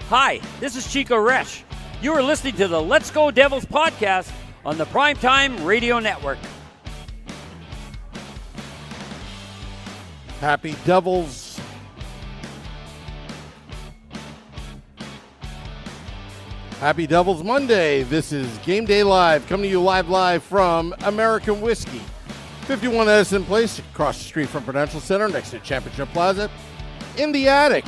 Hi, this is Chico Resch. You are listening to the Let's Go Devils podcast on the Primetime Radio Network. Happy Devils. Happy Devils Monday. This is Game Day Live, coming to you live from American Whiskey. 51 Edison Place, across the street from Prudential Center, next to Championship Plaza, in the attic.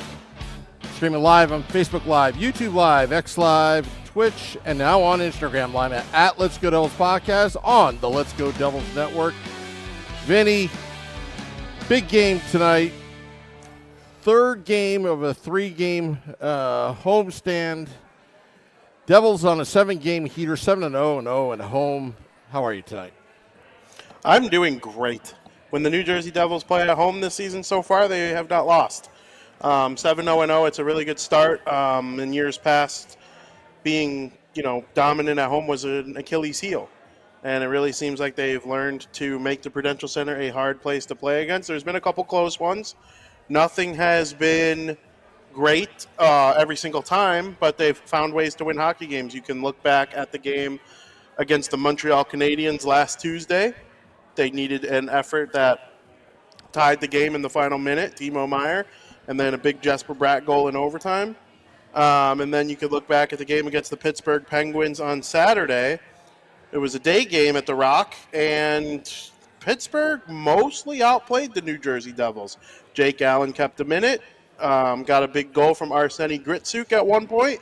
Streaming live on Facebook Live, YouTube Live, X Live, Twitch, and now on Instagram Live at Let's Go Devils Podcast on the Let's Go Devils Network. Vinnie, big game tonight. Third game of a three-game homestand. Devils on a 7-game heater, 7-0-0 at home. How are you tonight? I'm doing great. When the New Jersey Devils play at home this season so far, they have not lost. 7-0-0, it's a really good start. In years past, being dominant at home was an Achilles heel. And it really seems like they've learned to make the Prudential Center a hard place to play against. There's been a couple close ones. Nothing has been great every single time, but they've found ways to win hockey games. You can look back at the game against the Montreal Canadiens last Tuesday. They needed an effort that tied the game in the final minute, Timo Meier, and then a big Jesper Bratt goal in overtime. And then you could look back at the game against the Pittsburgh Penguins on Saturday. It was a day game at the Rock, and Pittsburgh mostly outplayed the New Jersey Devils. Jake Allen kept them in it. Got a big goal from Arseny Gritsuk at one point.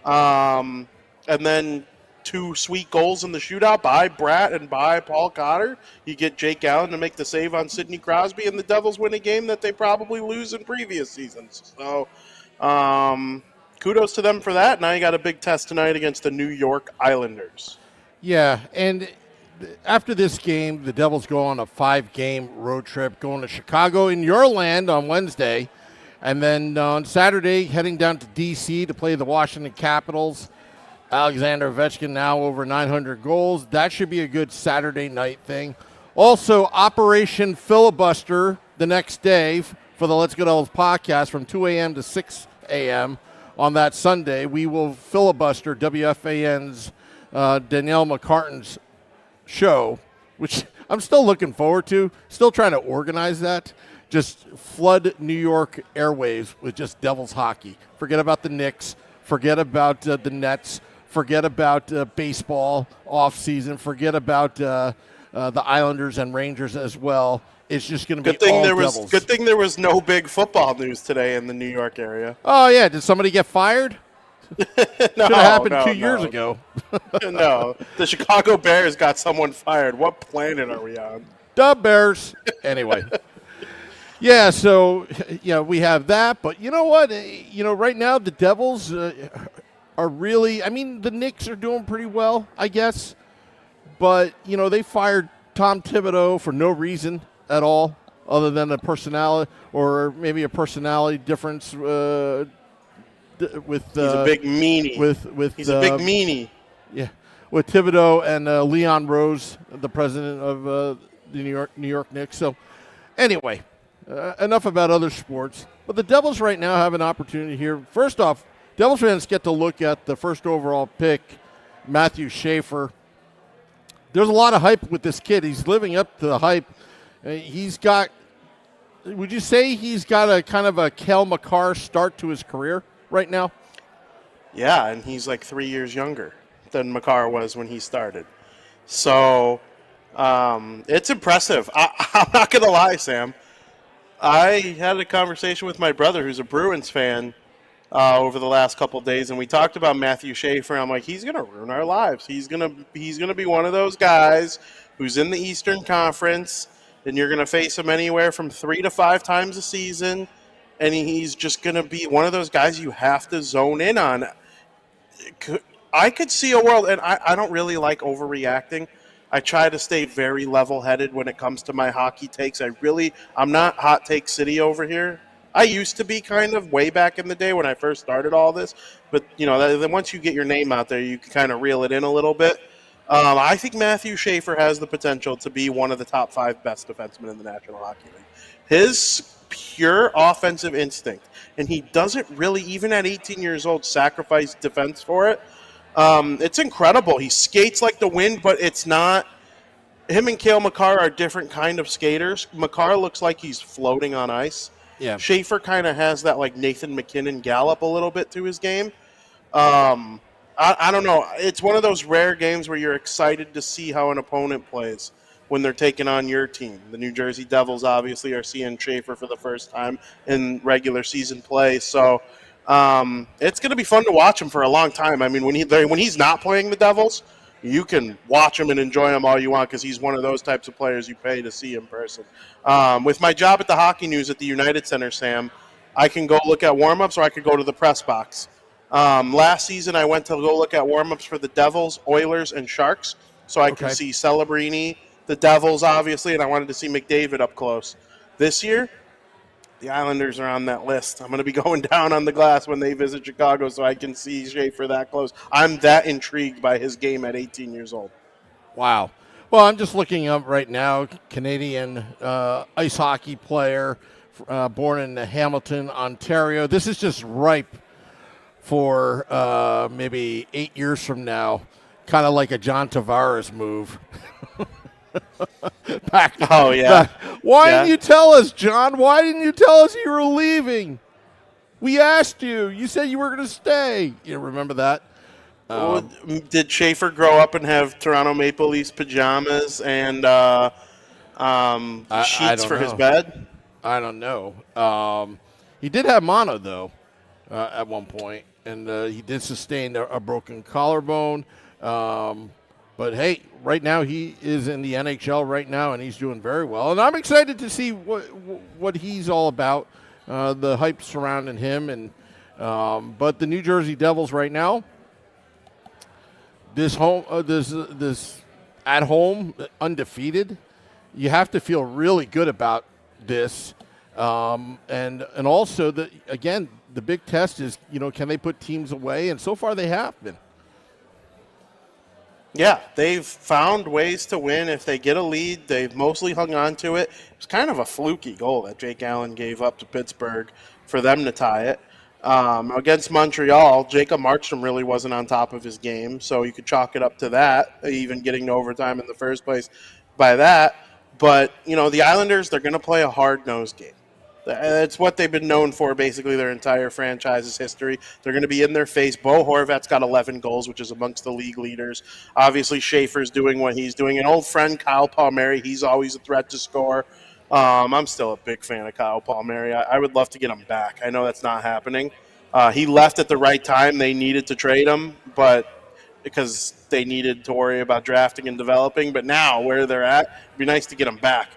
And then two sweet goals in the shootout by Bratt and by Paul Cotter. You get Jake Allen to make the save on Sidney Crosby, and the Devils win a game that they probably lose in previous seasons. So kudos to them for that. Now you got a big test tonight against the New York Islanders. Yeah, and after this game, the Devils go on a 5-game road trip, going to Chicago in your land on Wednesday. And then on Saturday, heading down to D.C. to play the Washington Capitals. Alexander Ovechkin now over 900 goals. That should be a good Saturday night thing. Also, Operation Filibuster the next day for the Let's Go Devils podcast from 2 a.m. to 6 a.m. on that Sunday. We will filibuster WFAN's Danielle McCartan's show, which I'm still looking forward to. Still trying to organize that. Just flood New York airwaves with just Devils hockey. Forget about the Knicks. Forget about the Nets. Forget about baseball off-season. Forget about the Islanders and Rangers as well. It's just going to be all Devils. Good thing there was no big football news today in the New York area. Oh, yeah. Did somebody get fired? Should have happened 2 years ago. No. The Chicago Bears got someone fired. What planet are we on? Dub Bears. Anyway. Yeah, so, we have that. But you know what? Right now the Devils are really – I mean, the Knicks are doing pretty well, I guess. But, they fired Tom Thibodeau for no reason at all other than a personality or maybe a personality difference with he's a big meanie. He's a big meanie. Yeah, with Thibodeau and Leon Rose, the president of the New York Knicks. So, anyway – enough about other sports. But the Devils right now have an opportunity here. First off, Devils fans get to look at the first overall pick, Matthew Schaefer. There's a lot of hype with this kid. He's living up to the hype. Would you say he's got a kind of a Cale Makar start to his career right now? Yeah, and he's like 3 years younger than Makar was when he started. So it's impressive. I'm not going to lie, Sam. I had a conversation with my brother, who's a Bruins fan, over the last couple of days, and we talked about Matthew Schaefer. I'm like, he's going to ruin our lives. He's going to be one of those guys who's in the Eastern Conference, and you're going to face him anywhere from 3 to 5 times a season, and he's just going to be one of those guys you have to zone in on. I could see a world, and I don't really like overreacting. I try to stay very level-headed when it comes to my hockey takes. I'm not hot take city over here. I used to be kind of way back in the day when I first started all this. But, then once you get your name out there, you can kind of reel it in a little bit. I think Matthew Schaefer has the potential to be one of the top 5 best defensemen in the National Hockey League. His pure offensive instinct and he doesn't really, even at 18 years old, sacrifice defense for it. It's incredible. He skates like the wind, but it's not. Him and Cale Makar are different kind of skaters. Makar looks like he's floating on ice. Yeah. Schaefer kind of has that like Nathan McKinnon gallop a little bit to his game. I don't know. It's one of those rare games where you're excited to see how an opponent plays when they're taking on your team. The New Jersey Devils obviously are seeing Schaefer for the first time in regular season play. So it's going to be fun to watch him for a long time. I mean, when he's not playing the Devils, you can watch him and enjoy him all you want because he's one of those types of players you pay to see in person. With my job at the Hockey News at the United Center, Sam, I can go look at warm-ups or I could go to the press box. Last season, I went to go look at warm-ups for the Devils, Oilers, and Sharks, so I could see Celebrini, the Devils, obviously, and I wanted to see McDavid up close. This year, the Islanders are on that list. I'm going to be going down on the glass when they visit Chicago so I can see Schaefer that close. I'm that intrigued by his game at 18 years old. Wow. Well, I'm just looking up right now, Canadian ice hockey player, born in Hamilton, Ontario. This is just ripe for maybe 8 years from now, kind of like a John Tavares move. Why didn't you tell us, John? Why didn't you tell us you were leaving? We asked you. You said you were going to stay. You remember that? Did Schaefer grow up and have Toronto Maple Leafs pajamas and sheets for his bed? I don't know. He did have mono, though, at one point, and he did sustain a broken collarbone. But, hey, right now he is in the NHL right now, and he's doing very well. And I'm excited to see what he's all about, the hype surrounding him. And but the New Jersey Devils right now, this at home undefeated, you have to feel really good about this. And also, again, the big test is, can they put teams away? And so far they have been. Yeah, they've found ways to win. If they get a lead, they've mostly hung on to it. It was kind of a fluky goal that Jake Allen gave up to Pittsburgh for them to tie it. Against Montreal, Jacob Markstrom really wasn't on top of his game, so you could chalk it up to that, even getting to overtime in the first place by that. But, the Islanders, they're going to play a hard-nosed game. It's what they've been known for basically their entire franchise's history. They're going to be in their face. Bo Horvat's got 11 goals, which is amongst the league leaders. Obviously, Schaefer's doing what he's doing. An old friend, Kyle Palmieri, he's always a threat to score. I'm still a big fan of Kyle Palmieri. I would love to get him back. I know that's not happening. He left at the right time. They needed to trade him, because they needed to worry about drafting and developing. But now, where they're at, it'd be nice to get him back.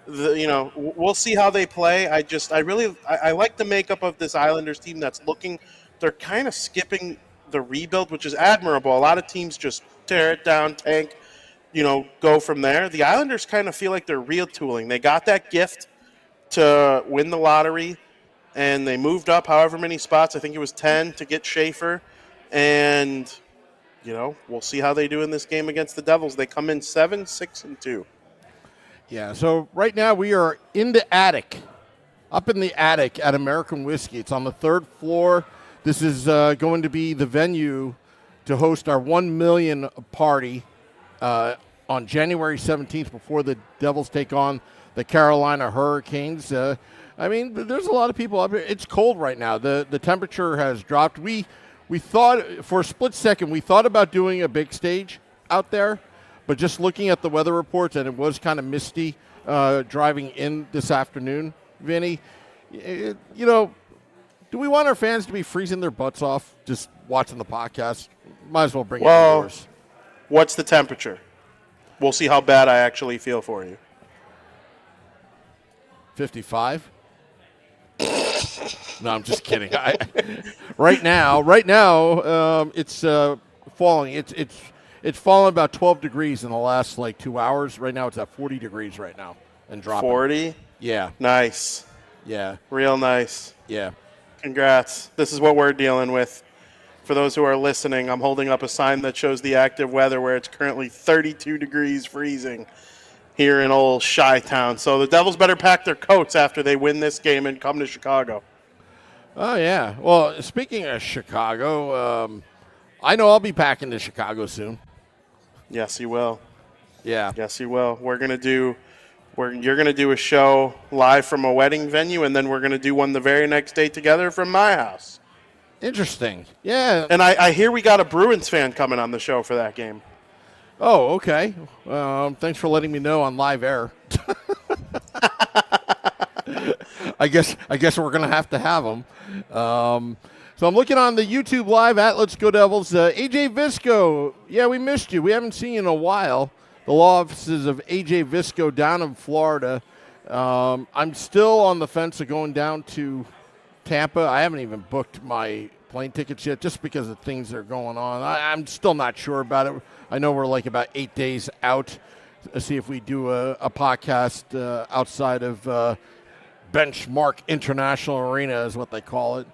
We'll see how they play. I like the makeup of this Islanders team that's they're kind of skipping the rebuild, which is admirable. A lot of teams just tear it down, tank, go from there. The Islanders kind of feel like they're retooling. They got that gift to win the lottery, and they moved up however many spots. I think it was 10 to get Schaefer. And, we'll see how they do in this game against the Devils. They come in 7-6-2. Yeah, so right now we are in the attic, up in the attic at American Whiskey. It's on the third floor. This is going to be the venue to host our 1 million party on January 17th before the Devils take on the Carolina Hurricanes. There's a lot of people up here. It's cold right now. The temperature has dropped. We thought, for a split second, we thought about doing a big stage out there. But just looking at the weather reports, and it was kind of misty driving in this afternoon, Vinny, do we want our fans to be freezing their butts off just watching the podcast? Might as well bring it indoors. What's the temperature? We'll see how bad I actually feel for you. 55? No, I'm just kidding. Right now, it's falling. It's fallen about 12 degrees in the last 2 hours. Right now it's at 40 degrees right now and dropping. 40? Yeah. Nice. Yeah. Real nice. Yeah. Congrats. This is what we're dealing with. For those who are listening, I'm holding up a sign that shows the active weather where it's currently 32 degrees freezing. here in old Chi-Town. So the Devils better pack their coats after they win this game and come to Chicago. Oh, yeah. Well, speaking of Chicago, I know I'll be packing to Chicago soon. Yes, you will. Yeah. Yes, you will. You're going to do a show live from a wedding venue, and then we're going to do one the very next day together from my house. Interesting. Yeah. And I hear we got a Bruins fan coming on the show for that game. Oh, okay. Thanks for letting me know on live air. I guess we're gonna have to have them. So I'm looking on the YouTube live at Let's Go Devils. AJ Visco, yeah, we missed you. We haven't seen you in a while. The law offices of AJ Visco down in Florida. I'm still on the fence of going down to Tampa. I haven't even booked my plane tickets yet, just because of things that are going on. I'm still not sure about it. I know we're like about 8 days out. See if we do a podcast outside of Benchmark International Arena is what they call it.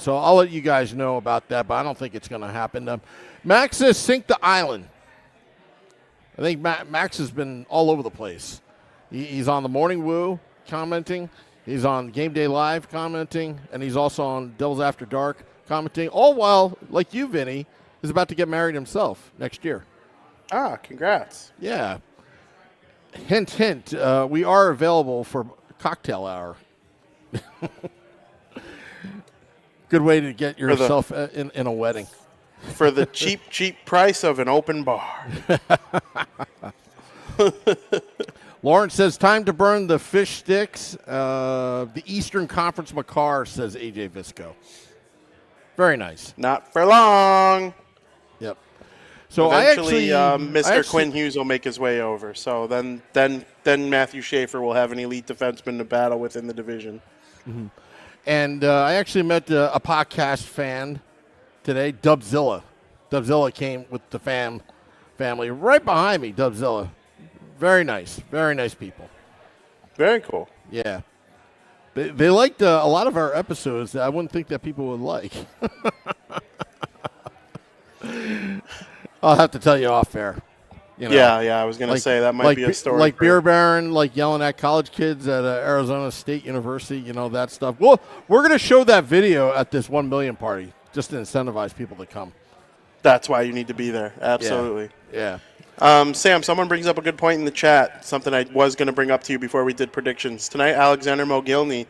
So I'll let you guys know about that, but I don't think it's going to happen. Max says sink the island. I think Max has been all over the place. He's on the Morning Woo commenting. He's on Game Day Live commenting. And he's also on Devils After Dark commenting. All while, like you, Vinny, is about to get married himself next year. Ah, congrats. Yeah. Hint, hint. We are available for cocktail hour. Good way to get yourself in a wedding. For the cheap price of an open bar. Lawrence says, time to burn the fish sticks. The Eastern Conference Macar, says AJ Visco. Very nice. Not for long. Yep. So eventually, Mr. Quinn Hughes will make his way over. So then Matthew Schaefer will have an elite defenseman to battle with in the division. Mm-hmm. And I actually met a podcast fan today, Dubzilla. Dubzilla came with the family right behind me, Dubzilla. Very nice people. Very cool. Yeah. They liked a lot of our episodes that I wouldn't think that people would like. I'll have to tell you off air. You know, yeah, I was going to say that might be a story. Like Beer Baron, like yelling at college kids at Arizona State University, that stuff. Well, we're going to show that video at this 1 million party just to incentivize people to come. That's why you need to be there. Absolutely. Yeah. Sam, someone brings up a good point in the chat, something I was going to bring up to you before we did predictions. Tonight, Alexander Mogilny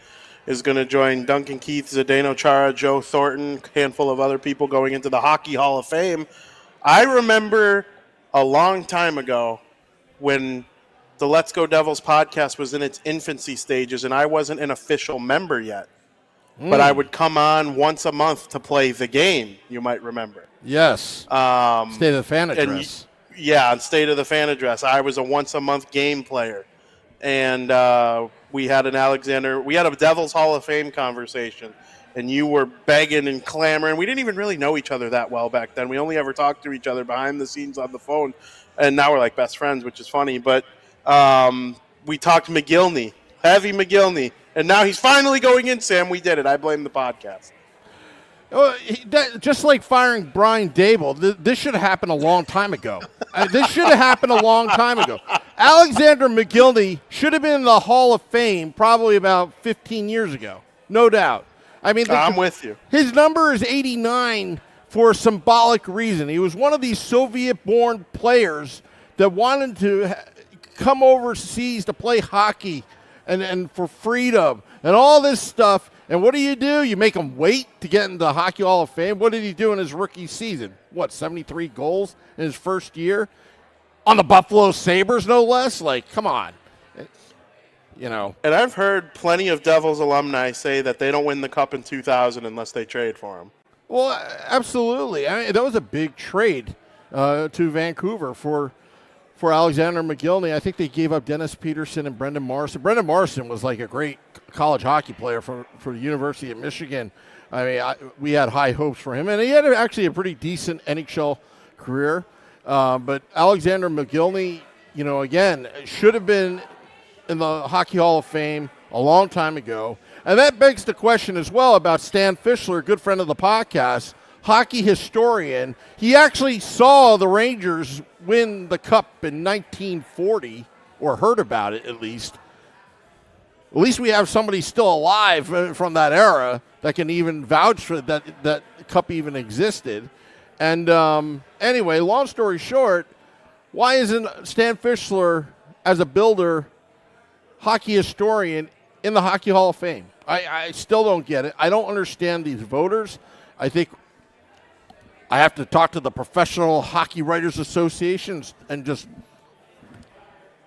is going to join Duncan Keith, Zdeno Chara, Joe Thornton, a handful of other people going into the Hockey Hall of Fame. I remember a long time ago when the Let's Go Devils podcast was in its infancy stages and I wasn't an official member yet. But I would come on once a month to play the game, you might remember. Yes. State of the Fan Address. On State of the Fan Address. I was a once-a-month game player. And we had a Devils Hall of Fame conversation. And you were begging and clamoring. We didn't even really know each other that well back then. We only ever talked to each other behind the scenes on the phone. And now we're like best friends, which is funny. But we talked Mogilny, heavy Mogilny. And now he's finally going in, Sam. We did it. I blame the podcast. Just like firing Brian Dable, this should have happened a long time ago. This should have happened a long time ago. Alexander Mogilny should have been in the Hall of Fame probably about 15 years ago. No doubt. I mean, I'm with you. His number is 89 for a symbolic reason. He was one of these Soviet-born players that wanted to come overseas to play hockey and for freedom and all this stuff. And what do? You make him wait to get into the Hockey Hall of Fame? What did he do in his rookie season? 73 goals in his first year? On the Buffalo Sabres, no less? Like, come on. And I've heard plenty of Devils alumni say that they don't win the Cup in 2000 unless they trade for him. Well, absolutely. I mean, that was a big trade to Vancouver for Alexander Mogilny. I think they gave up Dennis Peterson and Brendan Morrison. Brendan Morrison was like a great college hockey player for the University of Michigan. I mean, we had high hopes for him, and he had actually a pretty decent NHL career. But Alexander Mogilny, again, should have been in the Hockey Hall of Fame a long time ago. And that begs the question as well about Stan Fischler, a good friend of the podcast, hockey historian. He actually saw the Rangers win the Cup in 1940 or heard about it at least. At least we have somebody still alive from that era that can even vouch for that cup even existed. And anyway, long story short, why isn't Stan Fischler, as a builder, hockey historian, in the Hockey Hall of Fame? I still don't get it. I don't understand these voters. I think I have to talk to the Professional Hockey Writers Associations and just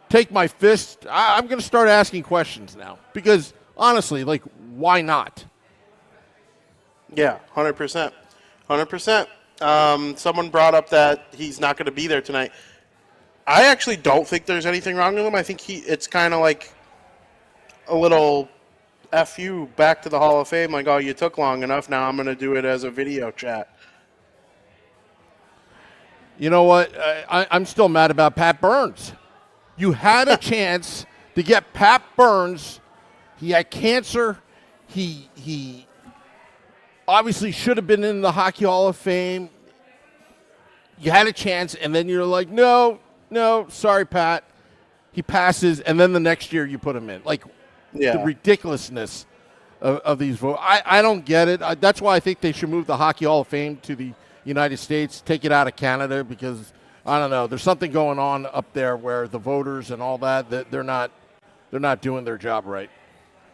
take my fist. I'm going to start asking questions now because, honestly, like, why not? Yeah, 100%. 100%. Someone brought up that he's not going to be there tonight. I actually don't think there's anything wrong with him. I think it's kind of like a little F you back to the Hall of Fame, like, oh, you took long enough, now I'm going to do it as a video chat. You know what? I'm still mad about Pat Burns. You had a chance to get Pat Burns. He had cancer. He obviously should have been in the Hockey Hall of Fame. You had a chance, and then you're like, no, sorry, Pat. He passes, and then the next year you put him in. Like, the ridiculousness of these votes. I don't get it. That's why I think they should move the Hockey Hall of Fame to the United States, take it out of Canada, because, I don't know, there's something going on up there where the voters and all that they're not doing their job right.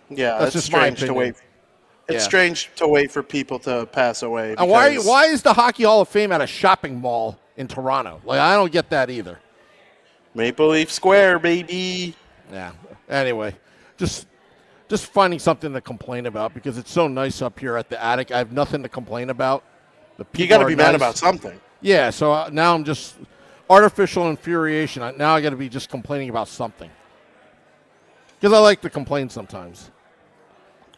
Yeah, that's just my opinion. To wait. It's strange to wait for people to pass away. And why is the Hockey Hall of Fame at a shopping mall in Toronto? Like, I don't get that either. Maple Leaf Square, baby. Yeah. Anyway, just finding something to complain about because it's so nice up here at the attic. I have nothing to complain about. You got to be mad about something. Yeah, so now I'm just artificial infuriation. Now I got to be just complaining about something because I like to complain sometimes.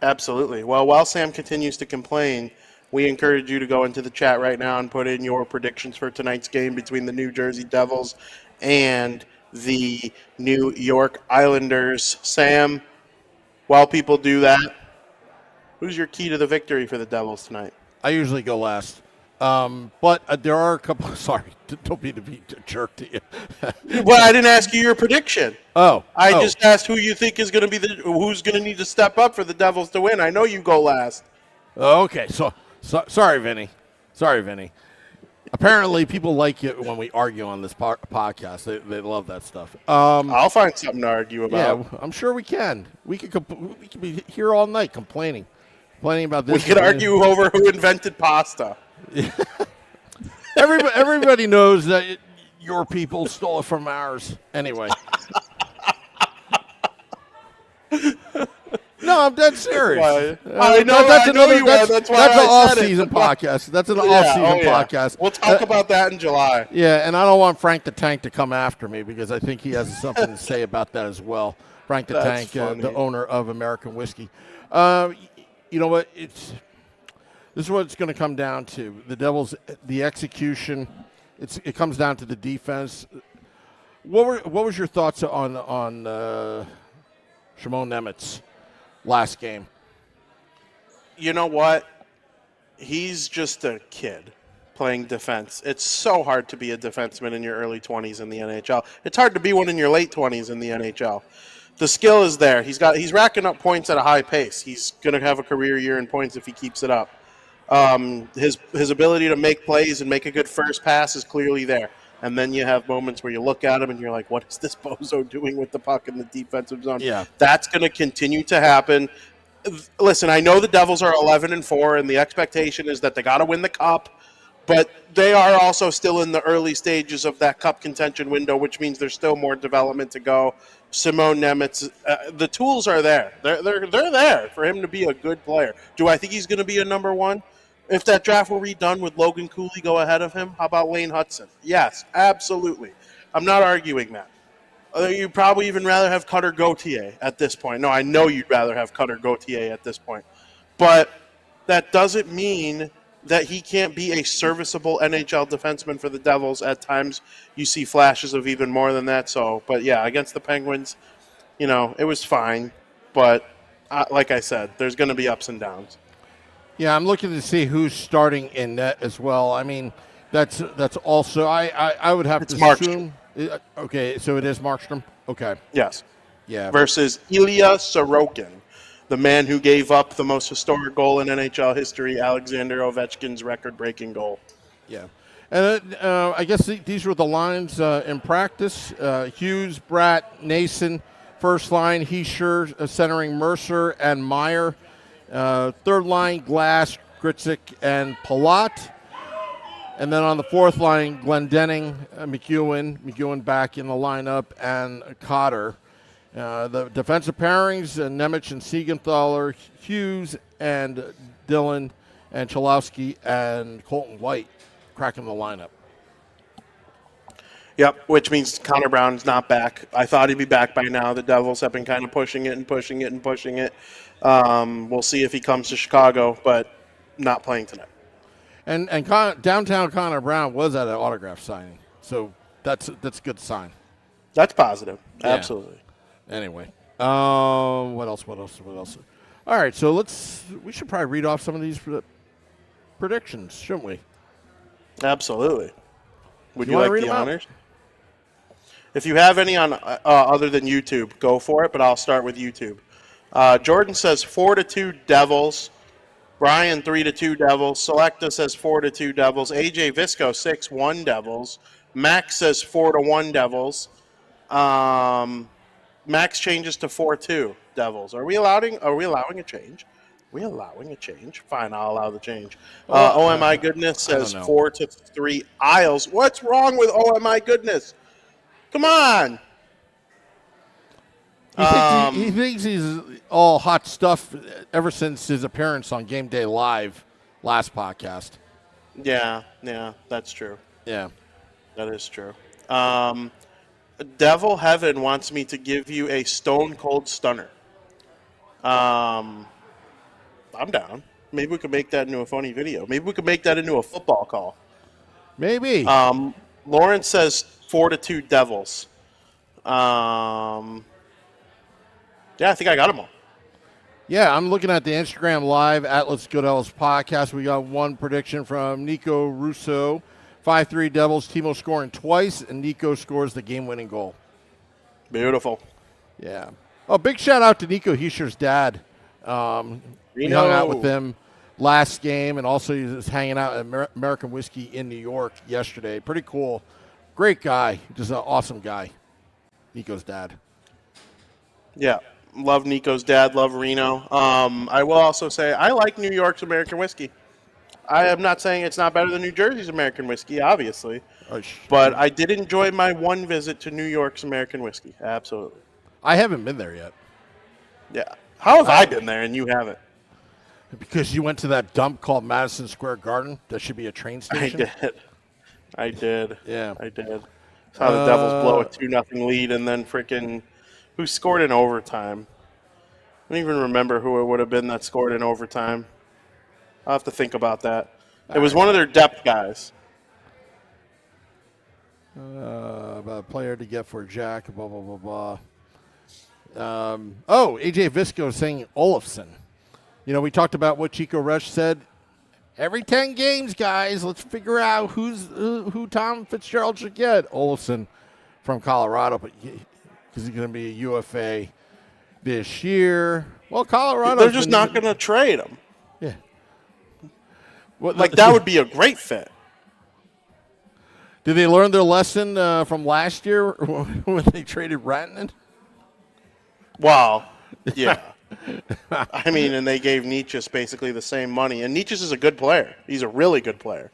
Absolutely. Well, while Sam continues to complain, we encourage you to go into the chat right now and put in your predictions for tonight's game between the New Jersey Devils and the New York Islanders. Sam, while people do that, who's your key to the victory for the Devils tonight? I usually go last. But there are a couple. Sorry, don't mean to be a jerk to you. Well, I didn't ask you your prediction. I just asked who you think is going to be who's going to need to step up for the Devils to win. I know you go last. Okay, so sorry, Vinnie. Sorry, Vinnie. Apparently, people like it when we argue on this podcast. They love that stuff. I'll find something to argue about. Yeah, I'm sure we can. We could be here all night complaining about this. We could argue over who invented pasta. Everybody knows that your people stole it from ours. Anyway. No, I'm dead serious. I know. That's an off-season podcast. That's an off-season podcast. We'll talk about that in July. Yeah, and I don't want Frank the Tank to come after me because I think he has something to say about that as well. Frank the Tank, the owner of American Whiskey. You know what? This is what it's going to come down to. The Devils, the execution. It comes down to the defense. What was your thoughts on Shimon Nemitz last game? You know what? He's just a kid playing defense. It's so hard to be a defenseman in your early 20s in the NHL. It's hard to be one in your late 20s in the NHL. The skill is there. He's racking up points at a high pace. He's going to have a career year in points if he keeps it up. His ability to make plays and make a good first pass is clearly there. And then you have moments where you look at him and you're like, what is this bozo doing with the puck in the defensive zone? Yeah. That's going to continue to happen. Listen, I know the Devils are 11-4, and the expectation is that they got to win the cup, but they are also still in the early stages of that cup contention window, which means there's still more development to go. Shimon Nemitz, the tools are there. They're there for him to be a good player. Do I think he's going to be a number one? If that draft were redone, would Logan Cooley go ahead of him? How about Lane Hudson? Yes, absolutely. I'm not arguing that. You'd probably even rather have Cutter Gauthier at this point. No, I know you'd rather have Cutter Gauthier at this point. But that doesn't mean that he can't be a serviceable NHL defenseman for the Devils. At times, you see flashes of even more than that. But yeah, against the Penguins, it was fine. But like I said, there's going to be ups and downs. Yeah, I'm looking to see who's starting in net as well. I mean, that's also I would have to assume Okay, so it is Markstrom? Okay. Yes. Yeah. Versus Ilya Sorokin, the man who gave up the most historic goal in NHL history, Alexander Ovechkin's record-breaking goal. Yeah. And I guess these were the lines in practice. Hughes, Bratt, Nason, first line, Heischer, centering Mercer and Meyer. Third line, Glass, Gritzik, and Palat. And then on the fourth line, Glendening, McEwen back in the lineup, and Cotter. The defensive pairings, Nemec and Siegenthaler, Hughes and Dillon, and Cholowski and Colton White cracking the lineup. Yep, which means Connor Brown's not back. I thought he'd be back by now. The Devils have been kind of pushing it. We'll see if he comes to Chicago, but not playing tonight. And downtown Connor Brown was at an autograph signing, so that's a good sign. That's positive. Yeah. Absolutely. Anyway, what else? All right, so we should probably read off some of these predictions, shouldn't we? Absolutely. Would you wanna like read the them out? honors? If you have any on other than YouTube, go for it, but I'll start with YouTube. Jordan says 4-2 Devils. Brian 3-2 Devils. Selecta says 4-2 Devils. AJ Visco 6-1 Devils. Max says 4-1 Devils. Max changes to 4-2 Devils. Are we allowing a change? Fine, I'll allow the change. Oh my goodness says 4-3 Isles. What's wrong with oh my goodness? Come on. He thinks he's all hot stuff ever since his appearance on Game Day Live last podcast. Yeah, that's true. Yeah. That is true. Devil Heaven wants me to give you a Stone Cold Stunner. I'm down. Maybe we could make that into a funny video. Maybe we could make that into a football call. Maybe. Lawrence says 4-2 Devils. Yeah, I think I got them all. Yeah, I'm looking at the Instagram Live Atlas Goodell's podcast. We got one prediction from Nico Russo. 5-3 Devils. Timo scoring twice, and Nico scores the game-winning goal. Beautiful. Yeah. Oh, big shout-out to Nico Heischer's dad. We hung out with him last game, and also he was hanging out at American Whiskey in New York yesterday. Pretty cool. Great guy. Just an awesome guy. Nico's dad. Yeah. Love Nico's dad. Love Reno. I will also say I like New York's American whiskey. I am not saying it's not better than New Jersey's American whiskey, obviously. But I did enjoy my one visit to New York's American whiskey. Absolutely. I haven't been there yet. Yeah. How have I been there and you haven't? Because you went to that dump called Madison Square Garden. That should be a train station. I did. Yeah. I did. Saw the Devils blow a 2-0 lead and then freaking who scored in overtime? I don't even remember who it would have been that scored in overtime. I'll have to think about that. It was one of their depth guys. About a player to get for Jack, blah, blah, blah, blah. AJ Visco saying Olofsson. You know, we talked about what Chico Resch said. Every 10 games, guys, let's figure out who Tom Fitzgerald should get. Olofsson from Colorado, but because he's going to be a UFA this year. Well, Colorado. They're just not going to trade him. Yeah. Well, that would be a great fit. Did they learn their lesson from last year when they traded Rantanen? Wow. Yeah. I mean, and they gave Nietzsche basically the same money. And Nietzsche is a good player. He's a really good player.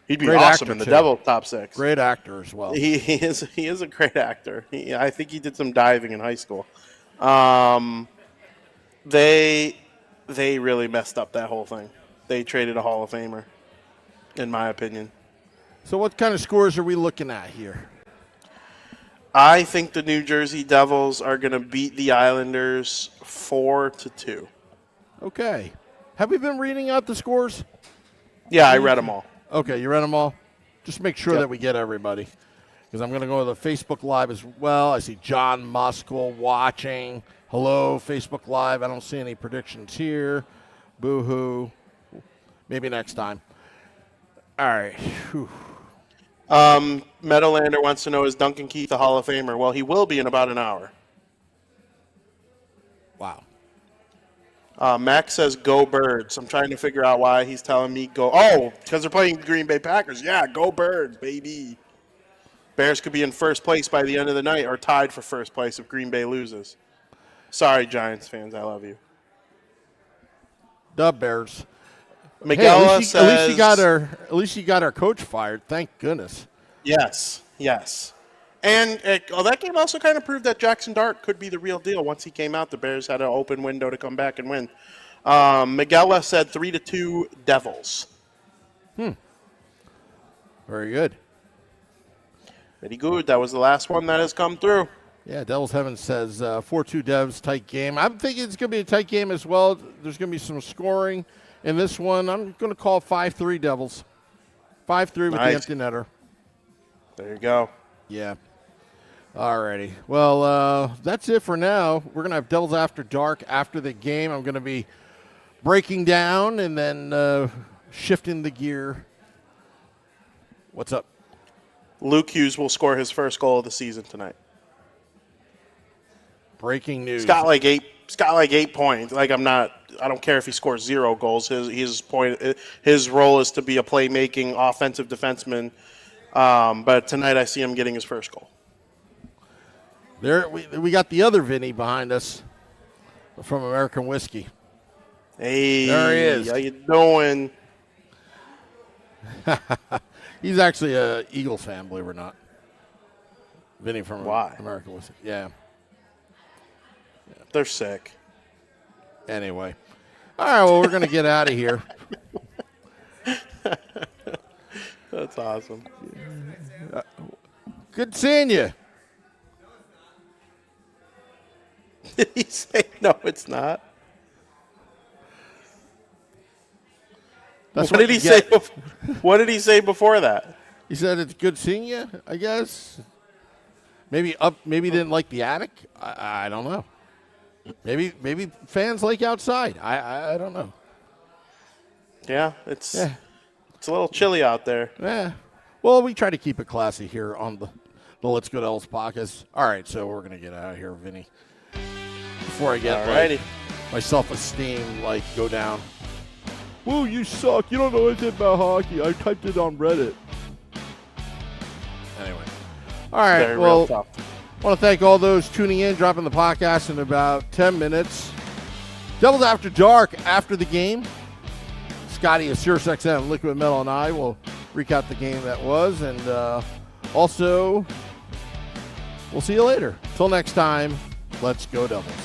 He'd be awesome in the Devil top six. Great actor as well. He is a great actor. I think he did some diving in high school. They really messed up that whole thing. They traded a Hall of Famer, in my opinion. So what kind of scores are we looking at here? I think the New Jersey Devils are going to beat the Islanders 4-2. Okay. Have we been reading out the scores? Yeah, I read them all. Okay, you read them all? Just make sure that we get everybody. Because I'm going to go to the Facebook Live as well. I see John Muskell watching. Hello, Facebook Live. I don't see any predictions here. Boo-hoo. Maybe next time. All right. Whew. Meadowlander wants to know, is Duncan Keith a Hall of Famer? Well, he will be in about an hour. Wow. Max says, go Birds. I'm trying to figure out why he's telling me go. Oh, because they're playing the Green Bay Packers. Yeah, go Birds, baby. Bears could be in first place by the end of the night or tied for first place if Green Bay loses. Sorry, Giants fans. I love you. The Bears. Miguel Hey, says, at least she got our coach fired. Thank goodness. Yes. And that game also kind of proved that Jackson Dart could be the real deal. Once he came out, the Bears had an open window to come back and win. Miguel said 3-2 Devils. Very good. Very good. That was the last one that has come through. Yeah, Devil's Heaven says 4-2 Devs, tight game. I'm thinking it's going to be a tight game as well. There's going to be some scoring in this one. I'm going to call 5-3 Devils. 5-3 with the empty netter. There you go. Yeah. All righty. Well, that's it for now. We're going to have Devils After Dark after the game. I'm going to be breaking down and then shifting the gear. What's up? Luke Hughes will score his first goal of the season tonight. Breaking news. He's got like 8 points. I don't care if he scores 0 goals. His role is to be a playmaking offensive defenseman. But tonight I see him getting his first goal. There we got the other Vinnie behind us from American Whiskey. Hey, there he is. How you doing? He's actually a Eagles fan, believe it or not. Vinnie from American Whiskey. Yeah. They're sick. Anyway. All right, well, we're going to get out of here. That's awesome. Good seeing you. Did he say no, it's not? What did he say? What did he say before that? He said it's good seeing you, I guess. Maybe didn't like the attic. I don't know. Maybe fans like outside. I don't know. Yeah, it's a little chilly out there. Yeah. Well, we try to keep it classy here on the Let's Go Devils podcast. All right, so we're gonna get out of here, Vinny. Before I get my self-esteem go down. Whoa, you suck. You don't know anything about hockey. I typed it on Reddit. Anyway. All right. Very real tough. I want to thank all those tuning in, dropping the podcast in about 10 minutes. Devils After Dark after the game. Scotty of SiriusXM, Liquid Metal, and I will recap the game that was. And also, we'll see you later. Till next time, let's go Devils.